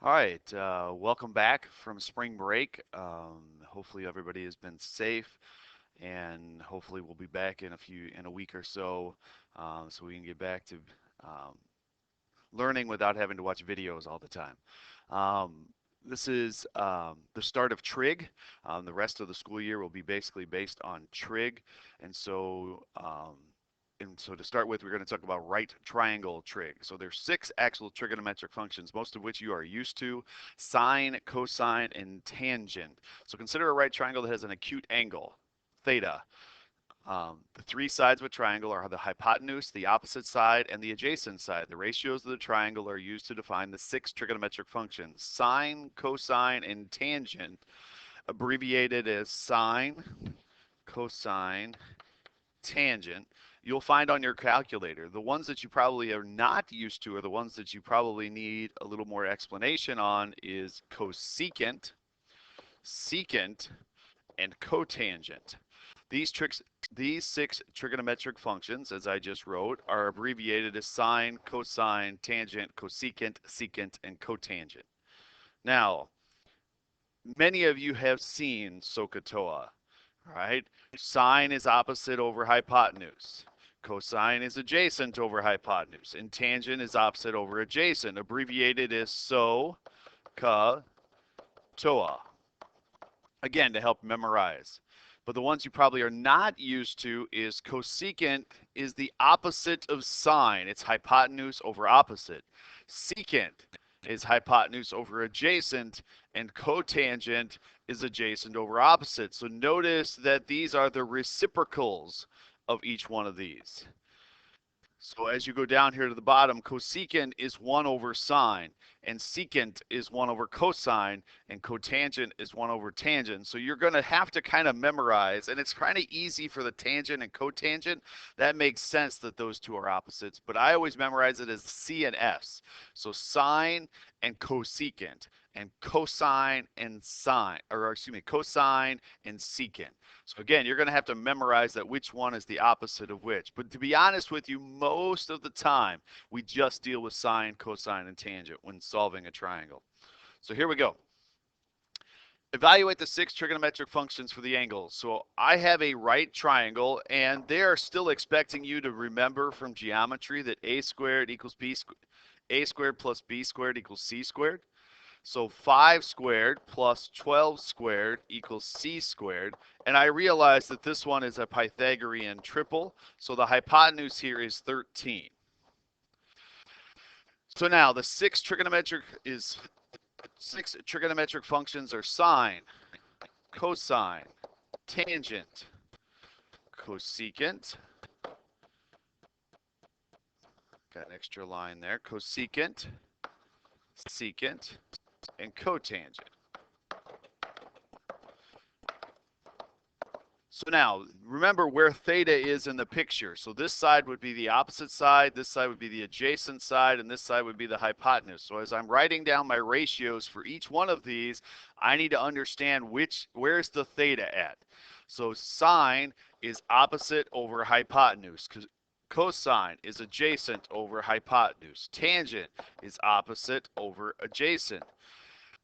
All right, welcome back from spring break. Hopefully everybody has been safe, and hopefully we'll be back in a week or so, so we can get back to um, learning without having to watch videos all the time. Um, this is the start of trig. The rest of the school year will be basically based on trig, and so to start with, we're going to talk about right triangle trig. So there's 6 actual trigonometric functions, most of which you are used to: sine, cosine, and tangent. So consider a right triangle that has an acute angle, theta. The 3 sides of a triangle are the hypotenuse, the opposite side, and the adjacent side. The ratios of the triangle are used to define the 6 trigonometric functions: sine, cosine, and tangent, abbreviated as sine, cosine, tangent. You'll find on your calculator. The ones that you probably are not used to, or the ones that you probably need a little more explanation on, is cosecant, secant, and cotangent. These 6 trigonometric functions, as I just wrote, are abbreviated as sine, cosine, tangent, cosecant, secant, and cotangent. Now, many of you have seen SOHCAHTOA, right? Sine is opposite over hypotenuse. Cosine is adjacent over hypotenuse, and tangent is opposite over adjacent, abbreviated as SOHCAHTOA. Again, to help memorize. But the ones you probably are not used to is cosecant is the opposite of sine. It's hypotenuse over opposite. Secant is hypotenuse over adjacent, and cotangent is adjacent over opposite. So notice that these are the reciprocals of each one of these. So as you go down here to the bottom, cosecant is 1 over sine, and secant is 1 over cosine, and cotangent is 1 over tangent. So you're going to have to kind of memorize, and it's kind of easy for the tangent and cotangent. That makes sense that those two are opposites, but I always memorize it as C and S. So sine and cosecant, and cosine and sine, or excuse me, cosine and secant. So again, you're going to have to memorize that which one is the opposite of which. But to be honest with you, most of the time, we just deal with sine, cosine, and tangent when solving a triangle. So here we go. Evaluate the 6 trigonometric functions for the angles. So I have a right triangle, and they are still expecting you to remember from geometry that a squared equals b squared, a squared plus b squared equals c squared. So 5 squared plus 12 squared equals c squared. And I realize that this one is a Pythagorean triple. So the hypotenuse here is 13. So now the 6 trigonometric functions are sine, cosine, tangent, cosecant. Got an extra line there. Cosecant, secant, and cotangent. So now, remember where theta is in the picture. So this side would be the opposite side, this side would be the adjacent side, and this side would be the hypotenuse. So as I'm writing down my ratios for each one of these, I need to understand where's the theta at. So sine is opposite over hypotenuse, because cosine is adjacent over hypotenuse. Tangent is opposite over adjacent.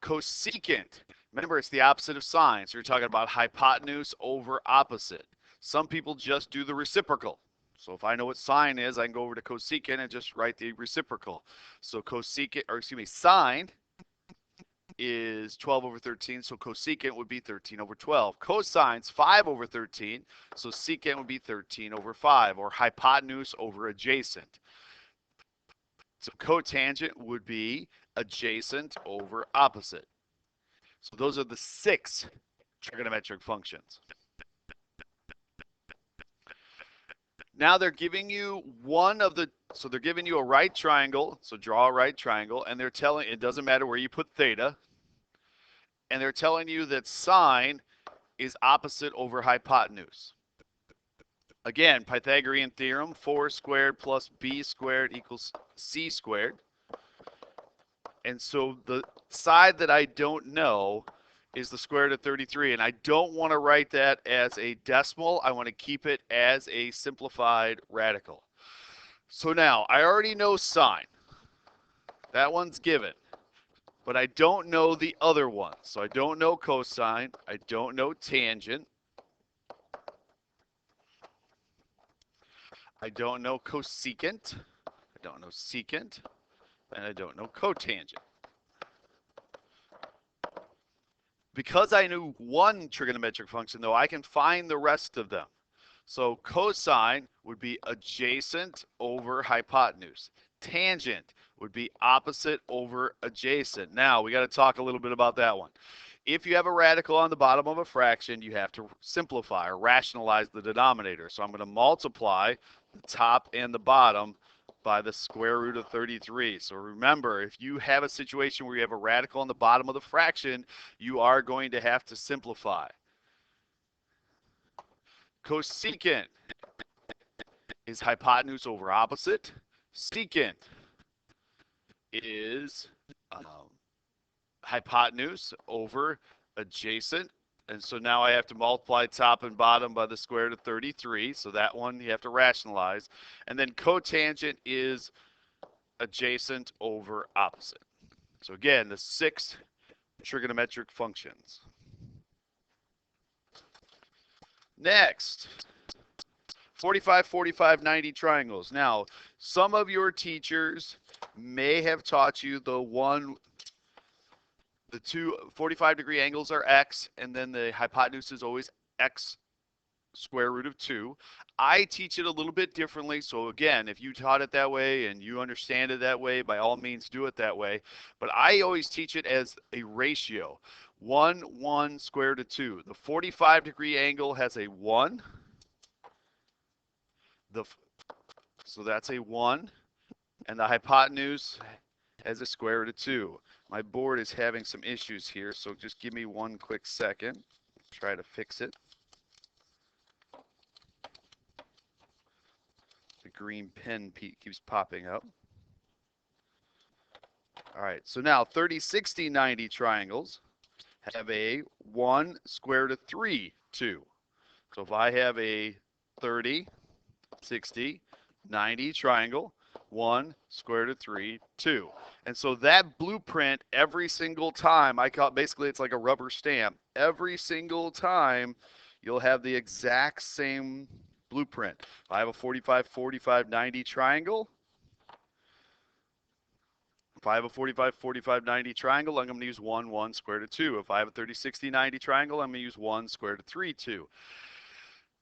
Cosecant, remember, it's the opposite of sine, so you're talking about hypotenuse over opposite. Some people just do the reciprocal. So if I know what sine is, I can go over to cosecant and just write the reciprocal. So sine is 12 over 13, so cosecant would be 13 over 12. Cosine's 5 over 13, so secant would be 13 over 5, or hypotenuse over adjacent. So cotangent would be adjacent over opposite. So those are the 6 trigonometric functions. Now they're giving you they're giving you a right triangle, so draw a right triangle, and they're telling, it doesn't matter where you put theta, and they're telling you that sine is opposite over hypotenuse. Again, Pythagorean theorem, 4 squared plus b squared equals c squared. And so the side that I don't know is the square root of 33, and I don't want to write that as a decimal. I want to keep it as a simplified radical. So now I already know sine. That one's given. but I don't know the other one. So I don't know cosine, I don't know tangent, I don't know cosecant, I don't know secant, and I don't know cotangent. Because I knew one trigonometric function, though, I can find the rest of them. So cosine would be adjacent over hypotenuse. Tangent would be opposite over adjacent. Now, we got to talk a little bit about that one. If you have a radical on the bottom of a fraction, you have to simplify or rationalize the denominator. So I'm going to multiply the top and the bottom by the square root of 33. So remember, if you have a situation where you have a radical on the bottom of the fraction, you are going to have to simplify. Cosecant is hypotenuse over opposite. Secant is hypotenuse over adjacent. And so now I have to multiply top and bottom by the square root of 33. So that one you have to rationalize. And then cotangent is adjacent over opposite. So again, the 6 trigonometric functions. Next, 45, 45, 90 triangles. Now, some of your teachers may have taught you the two 45-degree angles are x, and then the hypotenuse is always x square root of 2. I teach it a little bit differently. So again, if you taught it that way and you understand it that way, by all means do it that way. But I always teach it as a ratio. 1, 1 square root of 2. The 45-degree angle has a 1. So that's a 1. And the hypotenuse has a square root of 2. My board is having some issues here, so just give me one quick second. Try to fix it. The green pen keeps popping up. All right, so now 30, 60, 90 triangles have a 1 square root of 3, 2. So if I have a 30, 60, 90 triangle, 1 square root of 3, 2. And so that blueprint, every single time, I call it, basically it's like a rubber stamp. Every single time you'll have the exact same blueprint. If I have a 45, 45, 90 triangle, if I have a 45, 45, 90 triangle, I'm going to use 1, 1 square root of 2. If I have a 30, 60, 90 triangle, I'm going to use 1 square root of 3, 2.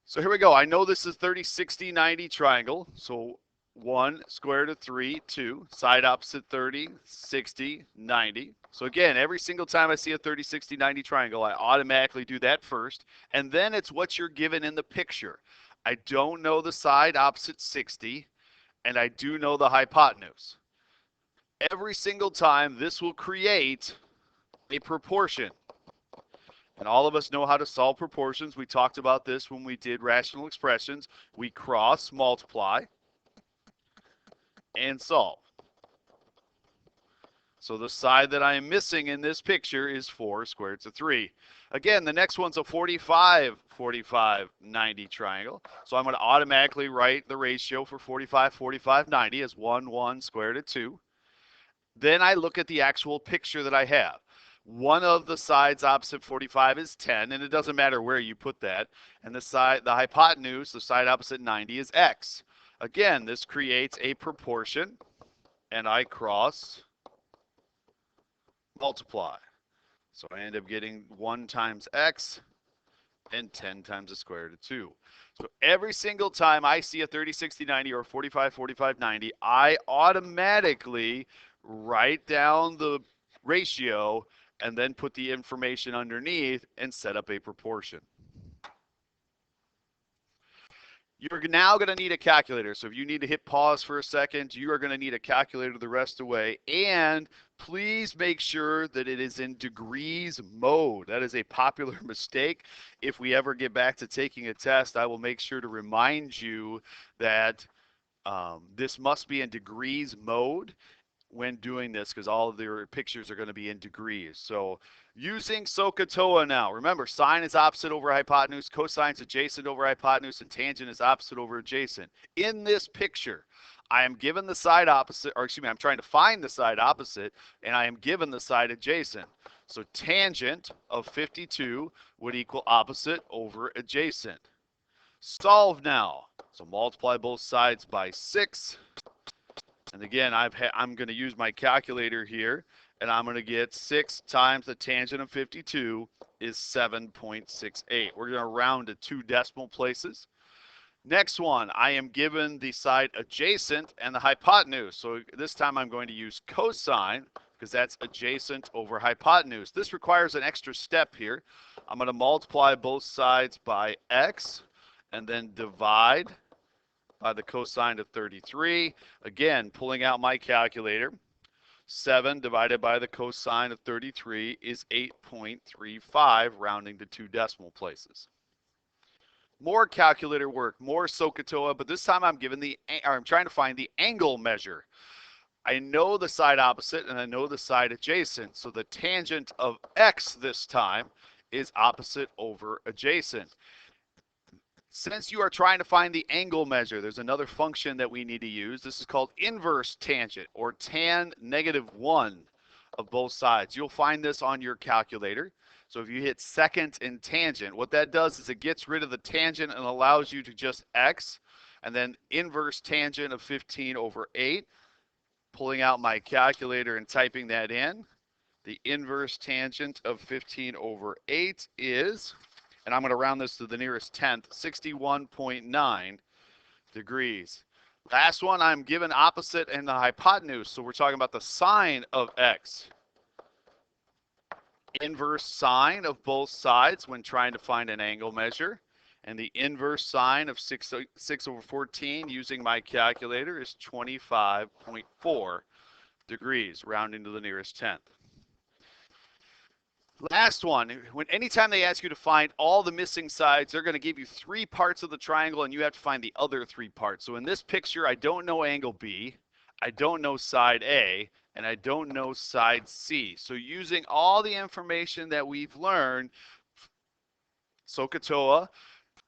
So here we go. I know this is 30, 60, 90 triangle. So 1 square root of 3, 2. Side opposite 30, 60, 90. So again, every single time I see a 30, 60, 90 triangle, I automatically do that first. And then it's what you're given in the picture. I don't know the side opposite 60, and I do know the hypotenuse. Every single time, this will create a proportion. And all of us know how to solve proportions. We talked about this when we did rational expressions. We cross, multiply, and solve. So the side that I am missing in this picture is 4 square root of 3. Again, the next one's a 45, 45, 90 triangle. So I'm going to automatically write the ratio for 45, 45, 90 as 1, 1 square root of 2. Then I look at the actual picture that I have. One of the sides opposite 45 is 10, and it doesn't matter where you put that. And the hypotenuse, the side opposite 90 is x. Again, this creates a proportion, and I cross multiply. So I end up getting 1 times x and 10 times the square root of 2. So every single time I see a 30, 60, 90 or 45, 45, 90, I automatically write down the ratio and then put the information underneath and set up a proportion. You're now going to need a calculator. So if you need to hit pause for a second, you are going to need a calculator the rest of the way. And please make sure that it is in degrees mode. That is a popular mistake. If we ever get back to taking a test, I will make sure to remind you that this must be in degrees mode when doing this, because all of your pictures are going to be in degrees. So using SOHCAHTOA now. Remember, sine is opposite over hypotenuse, cosine is adjacent over hypotenuse, and tangent is opposite over adjacent. In this picture, I am given the side opposite, or excuse me, I'm trying to find the side opposite, and I am given the side adjacent. So tangent of 52 would equal opposite over adjacent. Solve now. So multiply both sides by 6. And again, I'm going to use my calculator here, and I'm going to get 6 times the tangent of 52 is 7.68. We're going to round to 2 decimal places. Next one, I am given the side adjacent and the hypotenuse. So this time I'm going to use cosine because that's adjacent over hypotenuse. This requires an extra step here. I'm going to multiply both sides by x and then divide by the cosine of 33. Again, pulling out my calculator. 7 divided by the cosine of 33 is 8.35, rounding to 2 decimal places. More calculator work, more SOHCAHTOA, but this time I'm trying to find the angle measure. I know the side opposite and I know the side adjacent, so the tangent of x this time is opposite over adjacent. Since you are trying to find the angle measure, there's another function that we need to use. This is called inverse tangent, or tan -1 of both sides. You'll find this on your calculator. So if you hit second in tangent, what that does is it gets rid of the tangent and allows you to just x, and then inverse tangent of 15 over 8. Pulling out my calculator and typing that in. The inverse tangent of 15 over 8 is, and I'm going to round this to the nearest tenth, 61.9 degrees. Last one, I'm given opposite and the hypotenuse, so we're talking about the sine of x. Inverse sine of both sides when trying to find an angle measure. And the inverse sine of 6 over 14 using my calculator is 25.4 degrees, rounding to the nearest tenth. Last one, anytime they ask you to find all the missing sides, they're going to give you 3 parts of the triangle and you have to find the other 3 parts. So in this picture, I don't know angle B, I don't know side A, and I don't know side C. So using all the information that we've learned, SOHCAHTOA,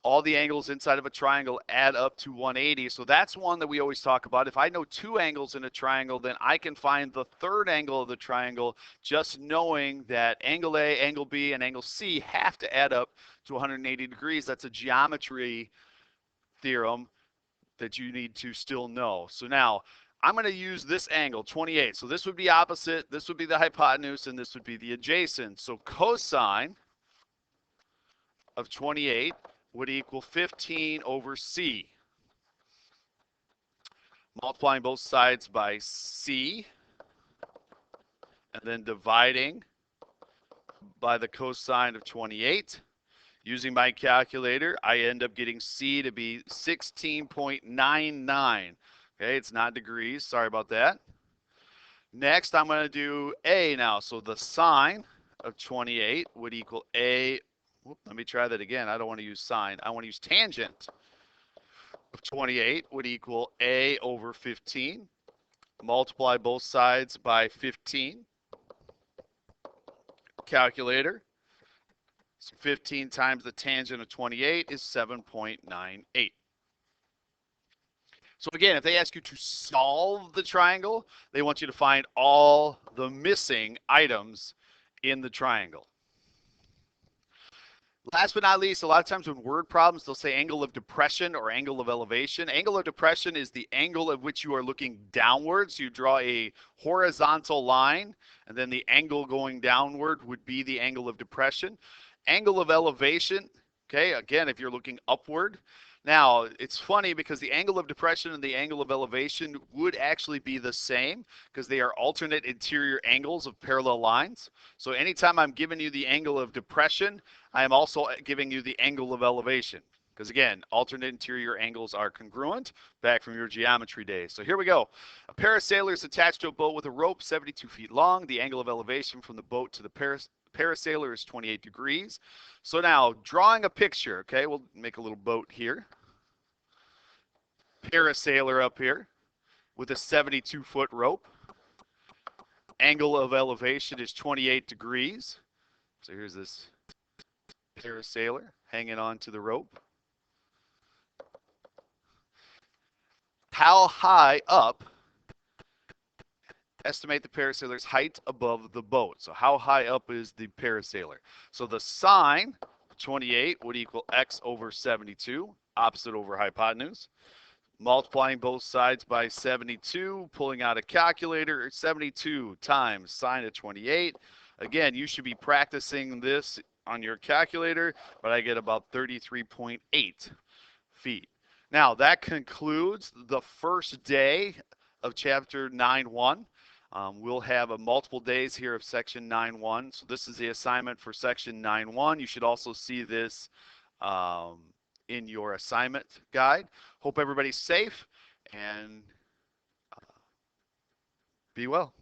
all the angles inside of a triangle add up to 180. So that's one that we always talk about. If I know 2 angles in a triangle, then I can find the third angle of the triangle just knowing that angle A, angle B, and angle C have to add up to 180 degrees. That's a geometry theorem that you need to still know. So now I'm going to use this angle, 28. So this would be opposite, this would be the hypotenuse, and this would be the adjacent. So cosine of 28 would equal 15 over C. Multiplying both sides by C and then dividing by the cosine of 28. Using my calculator, I end up getting C to be 16.99. Okay, it's not degrees, sorry about that. Next, I'm going to do A now. So the sine of 28 would equal A. Let me try that again. I don't want to use sine. I want to use tangent of 28 would equal A over 15. Multiply both sides by 15. Calculator. So 15 times the tangent of 28 is 7.98. So again, if they ask you to solve the triangle, they want you to find all the missing items in the triangle. Last but not least, a lot of times with word problems, they'll say angle of depression or angle of elevation. Angle of depression is the angle at which you are looking downwards. You draw a horizontal line, and then the angle going downward would be the angle of depression. Angle of elevation, okay, again, if you're looking upward. Now, it's funny because the angle of depression and the angle of elevation would actually be the same because they are alternate interior angles of parallel lines. So anytime I'm giving you the angle of depression, I am also giving you the angle of elevation. Because again, alternate interior angles are congruent, back from your geometry days. So here we go. A parasailer is attached to a boat with a rope 72 feet long. The angle of elevation from the boat to the parasailer is 28 degrees. So now, drawing a picture, okay, we'll make a little boat here. Parasailer up here with a 72-foot rope. Angle of elevation is 28 degrees. So here's this parasailer hanging on to the rope. how high up, estimate the parasailer's height above the boat. So how high up is the parasailer? So the sine, 28, would equal x over 72, opposite over hypotenuse. Multiplying both sides by 72, pulling out a calculator, 72 times sine of 28. Again, you should be practicing this on your calculator, but I get about 33.8 feet. Now, that concludes the first day of chapter 9.1. We'll have multiple days here of section 9.1. So this is the assignment for section 9.1. You should also see this um, in your assignment guide. Hope everybody's safe and be well.